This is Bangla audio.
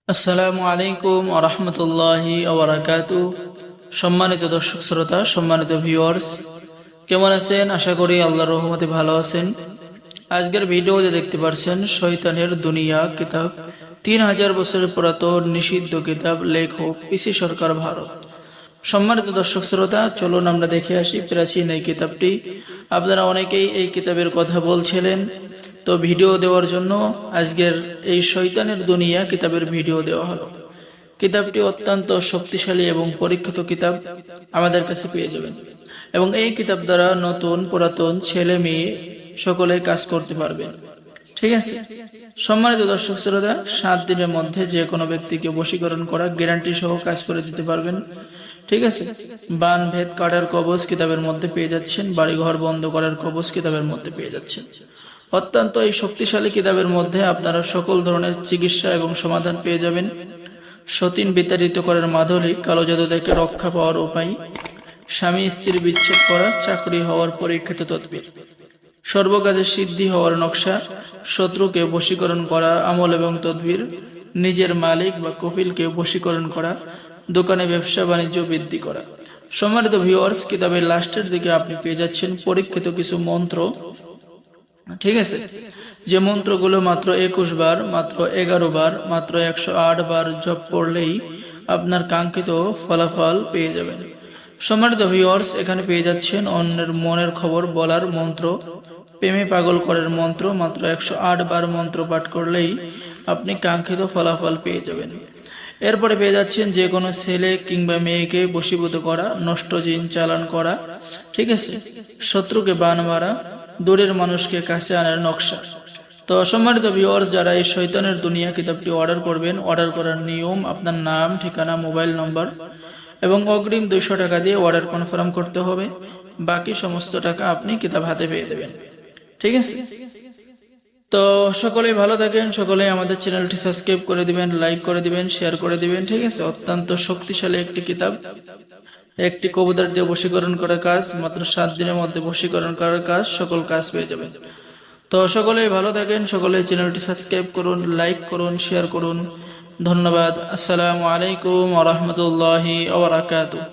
আসসালামু আলাইকুম ওয়া রাহমাতুল্লাহি ওয়া বারাকাতুহু। সম্মানিত দর্শক শ্রোতা, সম্মানিত ভিউয়ার্স, কেমন আছেন? আশা করি আল্লাহর রহমতে ভালো আছেন। আজকের ভিডিওতে দেখতে পাচ্ছেন শয়তানের দুনিয়া কিতাব, 3000 বছরের পুরাতন নিষিদ্ধ কিতাব, লেখক পিসি সরকার, ভারত। সম্মানিত দর্শক শ্রোতা, চলুন আমরা দেখে আসি প্রাচীন এই কিতাবটি। আপনারা অনেকেই এই কিতাবের কথা বলছিলেন, তো ভিডিও দেওয়ার জন্য আজকের এই শয়তানের দুনিয়া কিতাবের ভিডিও দেওয়া হলো। কিতাবটি অত্যন্ত শক্তিশালী এবং পরীক্ষিত কিতাব আমাদের কাছে পেয়ে যাবেন, এবং এই কিতাব দ্বারা নতুন পুরাতন ছেলে মেয়ে সকলে কাজ করতে পারবেন। ঠিক আছে, সম্মানিত দর্শক শ্রোতা, 7 দিনের মধ্যে যে কোনো ব্যক্তিকে বশীকরণ করা গ্যারান্টি সহ কাজ করে দিতে পারবেন। ঠিক আছে, বান ভেদ কাটার কবজ কিতাবের মধ্যে পেয়ে যাচ্ছেন, বাড়িঘর বন্ধ করার কবজ কিতাবের মধ্যে পেয়ে যাচ্ছেন। অত্যন্ত এই শক্তিশালী কিতাবের মধ্যে আপনারা সকল ধরনের চিকিৎসা এবং সমাধান পেয়ে যাবেন। সতীন বিতাড়িত করার মাধুরী, কালো জাদু থেকে রক্ষা পাওয়ার উপায়, স্বামী স্ত্রী বিচ্ছেদ করা, চাকরি হওয়ার পরীক্ষিত তদবির, সর্বকাজে সিদ্ধি হওয়ার নকশা, শত্রুকে বশীকরণ করা আমল এবং তদবির, নিজের মালিক বা কফিলকে বশীকরণ করা, দোকানে ব্যবসা বাণিজ্য বৃদ্ধি করা। সম্মানিত ভিউয়ার্স, কিতাবের লাস্টের দিকে আপনি পেয়ে যাচ্ছেন পরীক্ষিত কিছু মন্ত্র। ঠিক আছে, যে মন্ত্রগুলো মাত্র 21 বার, মাত্র 11 বার, মাত্র 108 বার জপ করলেই আপনার কাঙ্ক্ষিত ফলাফল পেয়ে যাবেন। সম্মানিত ভিউয়ার্স, এখানে পেয়ে যাচ্ছেন অন্যের মনের খবর বলার মন্ত্র, প্রেমে পাগল করার মন্ত্র, মাত্র 108 বার মন্ত্র পাঠ করলেই আপনি কাঙ্ক্ষিত ফলাফল পেয়ে যাবেন। এরপরে পেয়ে যাচ্ছেন যে কোনো ছেলে কিংবা মেয়েকে বশীভূত করা, নষ্ট জিন চালান করা, ঠিক আছে, শত্রুকে বান মারা, দূরের মানুষকে কাছে আনার নকশা। তো সম্মানিত ভিউয়ার্স, যারা এই শয়তানের দুনিয়া কিতাবটি অর্ডার করবেন, অর্ডার করার নিয়ম আপনার নাম, ঠিকানা, মোবাইল নম্বর এবং অগ্রিম 200 টাকা দিয়ে অর্ডার কনফার্ম করতে হবে। বাকি সমস্ত টাকা আপনি কিতাব হাতে পেয়ে দেবেন। ঠিক আছে, তো সকলেই ভালো থাকেন, সকলেই আমাদের চ্যানেলটি সাবস্ক্রাইব করে দিবেন, লাইক করে দিবেন, শেয়ার করে দিবেন। ঠিক আছে, অত্যন্ত শক্তিশালী একটি কিতাব, একটি কবুতর দিয়ে বশীকরণ করার কাজ, মাত্র 7 দিনের মধ্যে বশীকরণ করার কাজ, সকল কাজ পেয়ে যাবেন। তো সকলেই ভালো থাকেন, সকলেই চ্যানেলটি সাবস্ক্রাইব করুন, লাইক করুন, শেয়ার করুন। ধন্যবাদ। আসসালামু আলাইকুম ওয়া রাহমাতুল্লাহি ওয়া বারাকাতুহু।